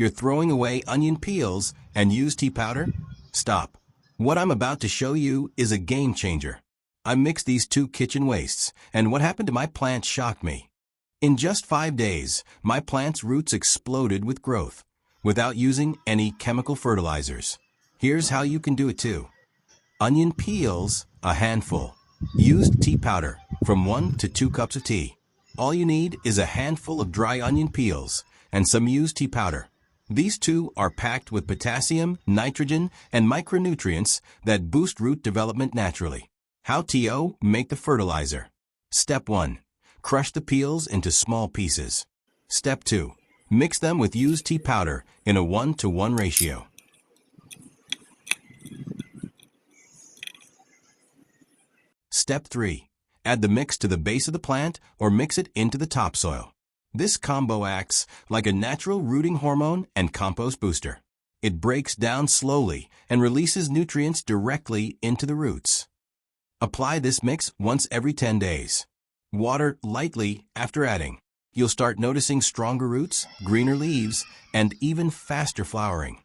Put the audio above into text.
You're throwing away onion peels and used tea powder? Stop. What I'm about to show you is a game changer. I mixed these two kitchen wastes, and what happened to my plants shocked me. In just 5 days, my plant's roots exploded with growth, without using any chemical fertilizers. Here's how you can do it too. Onion peels, a handful. Used tea powder, from 1 to 2 cups of tea. All you need is a handful of dry onion peels and some used tea powder. These two are packed with potassium, nitrogen, and micronutrients that boost root development naturally. How to make the fertilizer. Step 1. Crush the peels into small pieces. Step 2. Mix them with used tea powder in a 1-to-1 ratio. Step 3. Add the mix to the base of the plant or mix it into the topsoil. This combo acts like a natural rooting hormone and compost booster. It breaks down slowly and releases nutrients directly into the roots. Apply this mix once every 10 days. Water lightly after adding. You'll start noticing stronger roots, greener leaves, and even faster flowering.